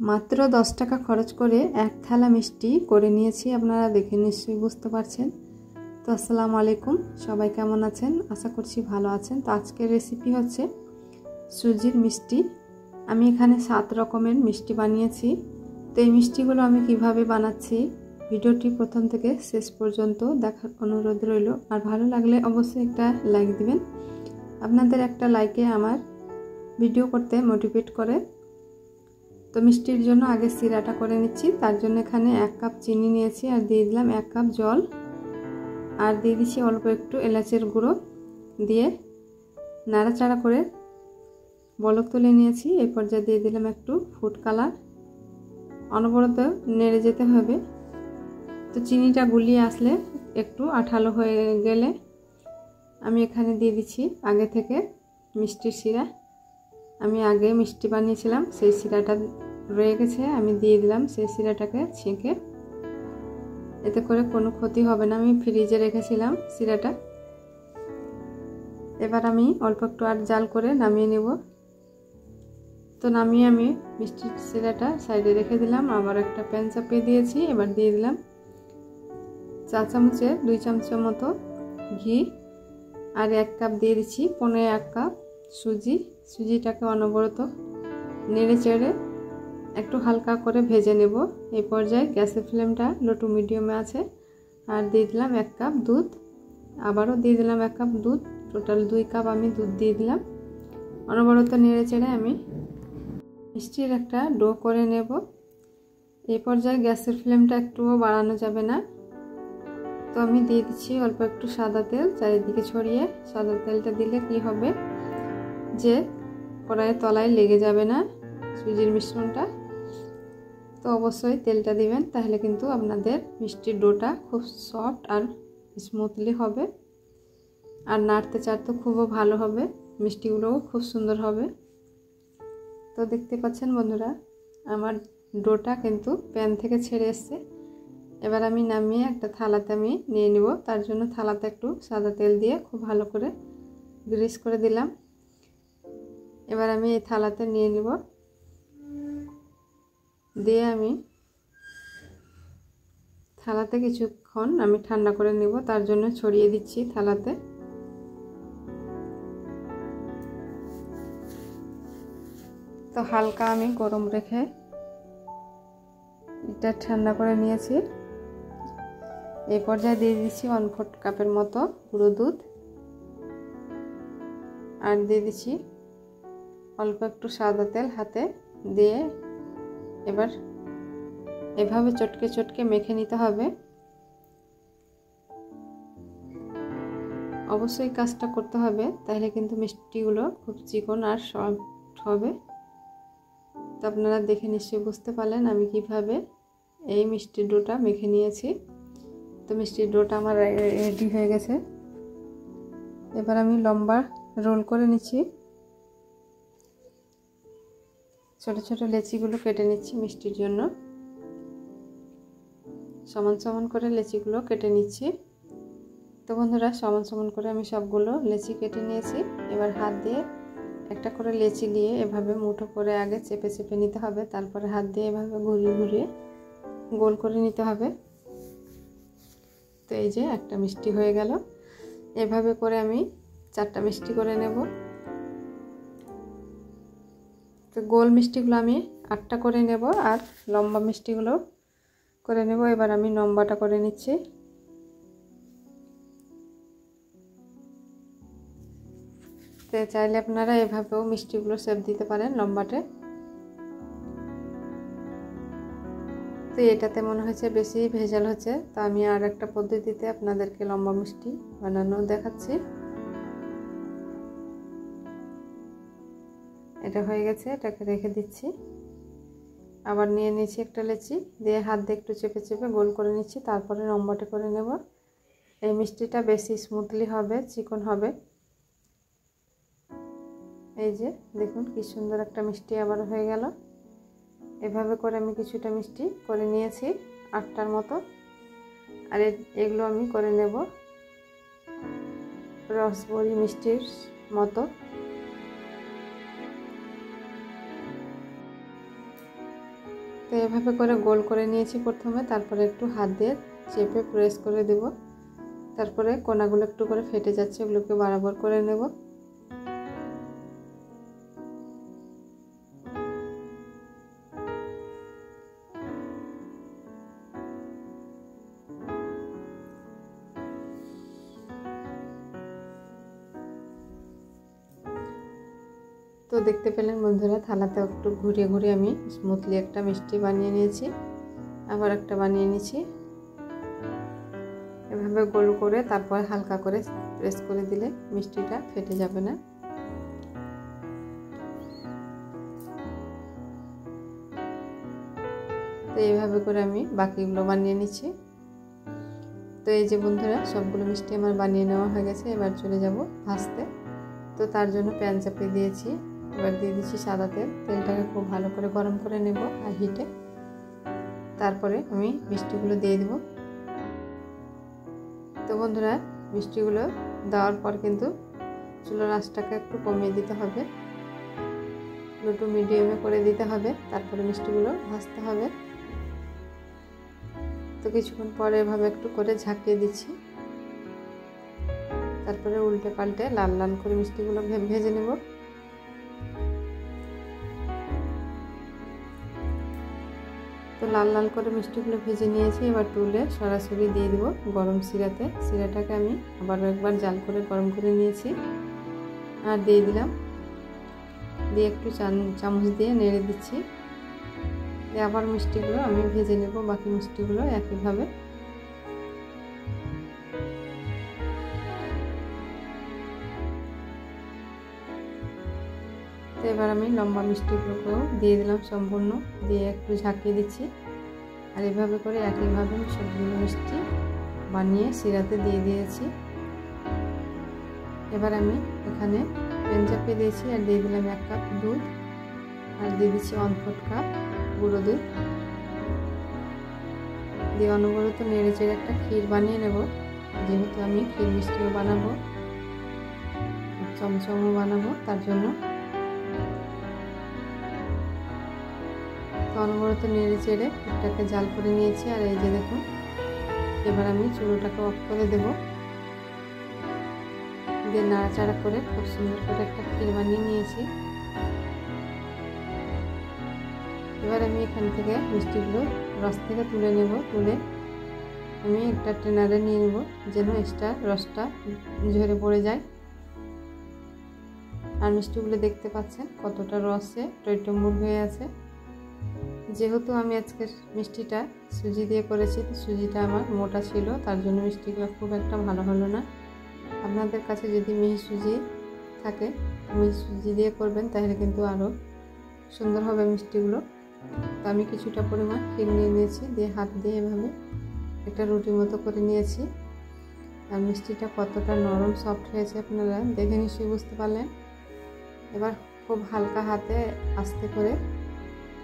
মাত্র 10 টাকা খরচ করে এক থালা মিষ্টি করে নিয়েছি। আপনারা দেখে নিশ্চয়ই বুঝতে পারছেন। তো আসসালামু আলাইকুম, সবাই কেমন আছেন? আশা করছি ভালো আছেন। তো আজকের রেসিপি হচ্ছে সুজির মিষ্টি। আমি এখানে 7 রকমের মিষ্টি বানিয়েছি। তো এই মিষ্টিগুলো আমি কিভাবে বানাচ্ছি ভিডিওটি প্রথম থেকে শেষ পর্যন্ত দেখার অনুরোধ রইল। আর ভালো লাগলে অবশ্যই একটা লাইক দিবেন। আপনাদের একটা লাইকে আমার ভিডিও করতে মোটিভেট করে। তো মিষ্টির জন্য আগে সিরাটা করে নিচ্ছি। তার জন্য এখানে 1 কাপ চিনি নিয়েছি আর দিয়ে দিলাম 1 কাপ জল, আর দিয়ে দিচ্ছি অল্প একটু এলাচের গুঁড়ো, দিয়ে নাড়াচাড়া করে বলক তুলে নিয়েছি। এই পর্যায়ে দিয়ে দিলাম একটু ফুড কালার। অনবরত নেড়ে যেতে হবে। তো চিনিটা গুলিয়ে আসলে একটু আঠালো হয়ে গেলে আমি এখানে দিয়ে দিচ্ছি আগে থেকে মিষ্টির শিরা। আমি আগে মিষ্টি বানিয়েছিলাম, সেই শিরাটা রয়ে গেছে, আমি দিয়ে দিলাম সেই শিরাটাকে ছেঁকে। এতে করে কোনো ক্ষতি হবে না, আমি ফ্রিজে রেখেছিলাম শিরাটা। এবার আমি অল্প একটু আর জাল করে নামিয়ে নেব। তো নামিয়ে আমি মিষ্টির শিরাটা সাইডে রেখে দিলাম। আবার একটা প্যান চাপিয়ে দিয়েছি। এবার দিয়ে দিলাম 4 চামচে 2 চামচের মতো ঘি, আর 1 কাপ দিয়ে দিচ্ছি 1.5 কাপ সুজি। সুজিটাকে অনবরত নেড়ে চেড়ে একটু হালকা করে ভেজে নেব। এই পর্যায়ে গ্যাসের ফ্লেমটা লো টু মিডিয়ামে আছে। আর দিয়ে দিলাম 1 কাপ দুধ, আবারও দিয়ে দিলাম 1 কাপ দুধ, টোটাল 2 কাপ আমি দুধ দিয়ে দিলাম। অনবরত নেড়ে চেড়ে আমি মিষ্টির একটা ডো করে নেব। এই পর্যায়ে গ্যাসের ফ্লেমটা একটুও বাড়ানো যাবে না। তো আমি দিয়ে দিচ্ছি অল্প একটু সাদা তেল চারিদিকে ছড়িয়ে। সাদা তেলটা দিলে কি হবে যে কড়াইয়ের তলায় লেগে যাবে না সুজির মিশ্রণটা। তো অবশ্যই তেলটা দিবেন, তাহলে কিন্তু আপনাদের মিষ্টির ডোটা খুব সফট আর স্মুথলি হবে। আর নাড়তে চাড়তে খুবও ভালো হবে, মিষ্টিগুলোও খুব সুন্দর হবে। তো দেখতে পাচ্ছেন বন্ধুরা, আমার ডোটা কিন্তু প্যান থেকে ছেড়ে এসছে। এবার আমি নামিয়ে একটা থালাতে আমি নিয়ে নিব। তার জন্য থালাতে একটু সাদা তেল দিয়ে খুব ভালো করে গ্রিস করে দিলাম। এবার আমি এই থালাতে নিয়ে নিব, দিয়ে আমি থালাতে কিছুক্ষণ আমি ঠান্ডা করে নেব। তার জন্য ছড়িয়ে দিচ্ছি থালাতে। তো হালকা আমি গরম রেখে এটা ঠান্ডা করে নিয়েছি। এই পর্যায়ে দিয়ে দিচ্ছি 1/4 কাপের মতো গুঁড়ো দুধ, আর দিয়ে দিচ্ছি অল্প একটু সাদা তেল হাতে দিয়ে। এবার এভাবে চটকে চটকে মেখে নিতে হবে। অবশ্যই কাজটা করতে হবে, তাহলে কিন্তু মিষ্টিগুলো খুব চিকন আর সফট হবে। তো আপনারা দেখে নিশ্চয়ই বুঝতে পারলেন আমি কিভাবে এই মিষ্টির ডোটা মেখে নিয়েছি। তো মিষ্টির ডোটা আমার রেডি হয়ে গেছে। এবার আমি লম্বা রোল করে নিচ্ছি। ছোট ছোট লেচিগুলো কেটে নিচ্ছি মিষ্টির জন্য। সমান সমান করে লেচিগুলো কেটে নিচ্ছি। তো বন্ধুরা, সমান সমান করে আমি সবগুলো লেচি কেটে নিয়েছি। এবার হাত দিয়ে একটা করে লেচি নিয়ে এভাবে মুঠো করে আগে চেপে চেপে নিতে হবে। তারপরে হাত দিয়ে এভাবে ঘুরিয়ে ঘুরিয়ে গোল করে নিতে হবে। তো এই যে একটা মিষ্টি হয়ে গেল। এভাবে করে আমি 4টা মিষ্টি করে নেব। তো গোল মিষ্টিগুলো আমি 8টা করে নেব, আর লম্বা মিষ্টিগুলো করে নেব। এবার আমি লম্বাটা করে নিচ্ছি। তো চাইলে আপনারা এভাবেও মিষ্টিগুলো শেপ দিতে পারেন লম্বাটে। তো এটাতে মনে হচ্ছে বেশি ভেজাল হচ্ছে, তো আমি আর একটা পদ্ধতিতে আপনাদেরকে লম্বা মিষ্টি বানানো দেখাচ্ছি। এটা হয়ে গেছে, এটাকে রেখে দিচ্ছি। আবার নিয়ে নিচ্ছি একটা লেচি, দিয়ে হাত দিয়ে একটু চেপে চেপে গোল করে নিচ্ছি। তারপরে লম্বাটে করে নেব। এই মিষ্টিটা বেশি স্মুথলি হবে, চিকন হবে। এই যে দেখুন কি সুন্দর একটা মিষ্টি আবার হয়ে গেল। এভাবে করে আমি কিছুটা মিষ্টি করে নিয়েছি, 8টার মতো। আর এগুলো আমি করে নেব রসবরি মিষ্টির মতো। তো এভাবে করে গোল করে নিয়েছি প্রথমে, তারপরে একটু হাত দিয়ে চেপে প্রেস করে দেব। তারপরে কোনাগুলো একটু করে ফেটে যাচ্ছে, ওগুলোকে বরাবর করে নেব। তো দেখতে পেলেন বন্ধুরা, থালাতে একটু ঘুরিয়ে ঘুরিয়ে আমি স্মুথলি একটা মিষ্টি বানিয়ে নিয়েছি। আবার একটা বানিয়ে নিয়েছি। এভাবে গোল করে তারপর হালকা করে প্রেস করে দিলে মিষ্টিটা ফেটে যাবে না। তো এইভাবে করে আমি বাকিগুলো বানিয়ে নিচ্ছি। তো এই যে বন্ধুরা, সবগুলো মিষ্টি আমার বানিয়ে নেওয়া হয়ে গেছে। এবার চলে যাব ভাজতে। তো তার জন্য প্যান চাপিয়ে দিয়েছি। এবার দিয়ে দিচ্ছি সাদা তেল। তেলটাকে খুব ভালো করে গরম করে নেব হাই হিটে। তারপরে আমি মিষ্টিগুলো দিয়ে দেব। তো বন্ধুরা, মিষ্টিগুলো দেওয়ার পর কিন্তু চুলার আঁচটাকে একটু কমিয়ে দিতে হবে, লো টু মিডিয়ামে করে দিতে হবে। তারপরে মিষ্টিগুলো ভাজতে হবে। তো কিছুক্ষণ পরে এভাবে একটু করে ঝাঁকিয়ে দিচ্ছি। তারপরে উল্টে পাল্টে লাল লাল করে মিষ্টিগুলো ভেজে নেব। তো লাল লাল করে মিষ্টিগুলো ভেজে নিয়েছি। এবার তুলে সরাসরি দিয়ে দেব গরম শিরাতে। শিরাটাকে আমি আবারও একবার জাল করে গরম করে নিয়েছি আর দিয়ে দিলাম। দিয়ে একটু চামচ দিয়ে নেড়ে দিচ্ছি। আবার মিষ্টিগুলো আমি ভেজে নেব, বাকি মিষ্টিগুলো একইভাবে। তো এবার আমি লম্বা মিষ্টিগুলোকেও দিয়ে দিলাম সম্পূর্ণ, দিয়ে একটু ঝাঁকিয়ে দিচ্ছি। আর এভাবে করে একইভাবে সবগুলো মিষ্টি বানিয়ে শিরাতে দিয়ে দিয়েছি। এবার আমি এখানে প্যান চাপিয়ে দিয়েছি আর দিয়ে দিলাম 1 কাপ দুধ আর দিয়ে দিচ্ছি 1/4 কাপ গুঁড়ো দুধ। দিয়ে অনবরত নেড়ে চেড়ে একটা ক্ষীর বানিয়ে নেব। যেহেতু আমি ক্ষীর মিষ্টিও বানাবো, চমচমও বানাবো, তার জন্য অনবরত নেড়ে চেড়ে ক্ষীরটাকে জাল করে নিয়েছি। আর এই যে দেখুন, এবার আমি চুলোটাকে অফ করে দেব। দিয়ে নাড়াচাড়া করে খুব সুন্দর করে একটা ক্ষীর বানিয়ে নিয়েছি। এবার আমি এখান থেকে মিষ্টিগুলো রস থেকে তুলে নেব। তুলে আমি একটা ট্রেনারে নিয়ে নেব, যেন এক্সট্রা রসটা ঝরে পড়ে যায়। আর মিষ্টিগুলো দেখতে পাচ্ছেন কতটা রসে টইটম্বুর হয়ে আছে। যেহেতু আমি আজকের মিষ্টিটা সুজি দিয়ে করেছি, তো সুজিটা আমার মোটা ছিল, তার জন্য মিষ্টিগুলো খুব একটা ভালো হলো না। আপনাদের কাছে যদি মিহি সুজি থাকে, মিহি সুজি দিয়ে করবেন, তাহলে কিন্তু আরও সুন্দর হবে মিষ্টিগুলো। তো আমি কিছুটা পরিমাণ ক্ষীর নিয়ে নিয়েছি, দিয়ে হাত দিয়ে এভাবে একটা রুটির মতো করে নিয়েছি। আর মিষ্টিটা কতটা নরম সফট হয়েছে আপনারা দেখে নিশ্চয়ই বুঝতে পারলেন। এবার খুব হালকা হাতে আস্তে করে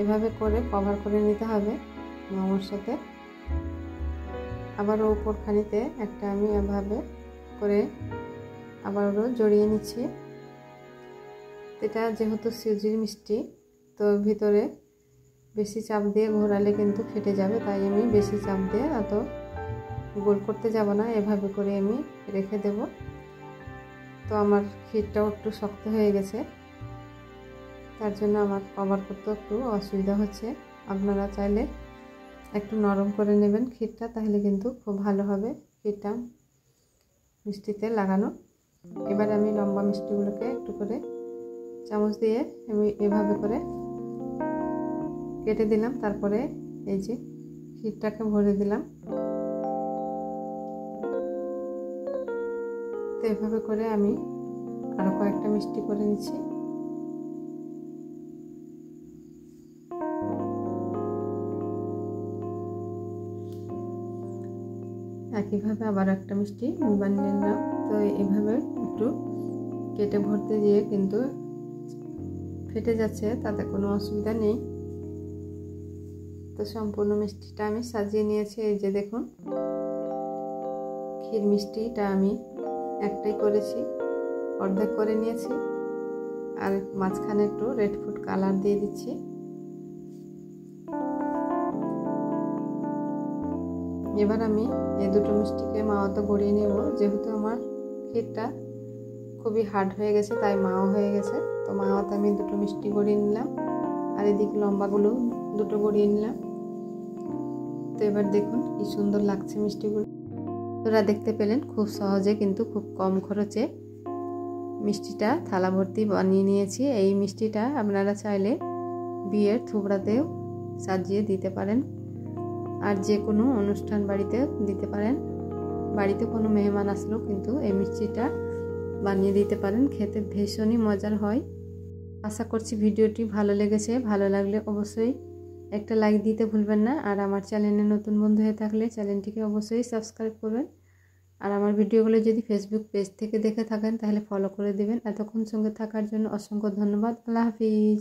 এভাবে করে কভার করে নিতে হবে মোমোর সাথে। আবারও উপরখানিতে একটা আমি এভাবে করে আবারও জড়িয়ে নিচ্ছি। এটা যেহেতু সুজির মিষ্টি, তো ভিতরে বেশি চাপ দিয়ে ঘোরালে কিন্তু ফেটে যাবে, তাই আমি বেশি চাপ দিয়ে অত গোল করতে যাব না, এভাবে করে আমি রেখে দেব। তো আমার ক্ষীরটাও একটু শক্ত হয়ে গেছে, তার জন্য আমার কভার করতে একটু অসুবিধা হচ্ছে। আপনারা চাইলে একটু নরম করে নেবেন ক্ষীরটা, তাহলে কিন্তু খুব ভালো হবে ক্ষীরটা মিষ্টিতে লাগানো। এবার আমি লম্বা মিষ্টিগুলোকে একটু করে চামচ দিয়ে আমি এভাবে করে কেটে দিলাম। তারপরে এই যে ক্ষীরটাকে ভরে দিলাম। তো এভাবে করে আমি আরো কয়েকটা মিষ্টি করে নিচ্ছি। একইভাবে আবার একটা মিষ্টি বানিয়ে নিলাম। তো এইভাবে একটু কেটে ভরতে দিয়ে কিন্তু ফেটে যাচ্ছে, তাতে কোনো অসুবিধা নেই। তো সম্পূর্ণ মিষ্টিটা আমি সাজিয়ে নিয়েছি। এই যে দেখুন, ক্ষীর মিষ্টিটা আমি একটাই করেছি, অর্ধেক করে নিয়েছি। আর মাঝখানে একটু রেড ফুড কালার দিয়ে দিচ্ছি। এবার আমি এই দুটো মিষ্টিকে মাওয়াতে গড়িয়ে নেব। যেহেতু আমার ক্ষীরটা খুবই হার্ড হয়ে গেছে তাই মাও হয়ে গেছে, তো মাওয়াতে আমি দুটো মিষ্টি গড়িয়ে নিলাম আর এদিকে লম্বাগুলো দুটো গড়িয়ে নিলাম। তো এবার দেখুন কি সুন্দর লাগছে মিষ্টিগুলো। তোরা দেখতে পেলেন খুব সহজে কিন্তু খুব কম খরচে মিষ্টিটা থালা ভর্তি বানিয়ে নিয়েছি। এই মিষ্টিটা আপনারা চাইলে বিয়ের থুবড়াতেও সাজিয়ে দিতে পারেন, আর যে কোনো অনুষ্ঠান বাড়িতে দিতে পারেন। বাড়িতে কোনো মেহমান আসলেও কিন্তু এই মিষ্টিটা বানিয়ে দিতে পারেন, খেতে ভীষণই মজার হয়। আশা করছি ভিডিওটি ভালো লেগেছে। ভালো লাগলে অবশ্যই একটা লাইক দিতে ভুলবেন না, আর আমার চ্যানেলে নতুন বন্ধু হয়ে থাকলে চ্যানেলটিকে অবশ্যই সাবস্ক্রাইব করবেন। আর আমার ভিডিওগুলো যদি ফেসবুক পেজ থেকে দেখে থাকেন তাহলে ফলো করে দেবেন। এতক্ষণ সঙ্গে থাকার জন্য অসংখ্য ধন্যবাদ। আল্লাহ হাফিজ।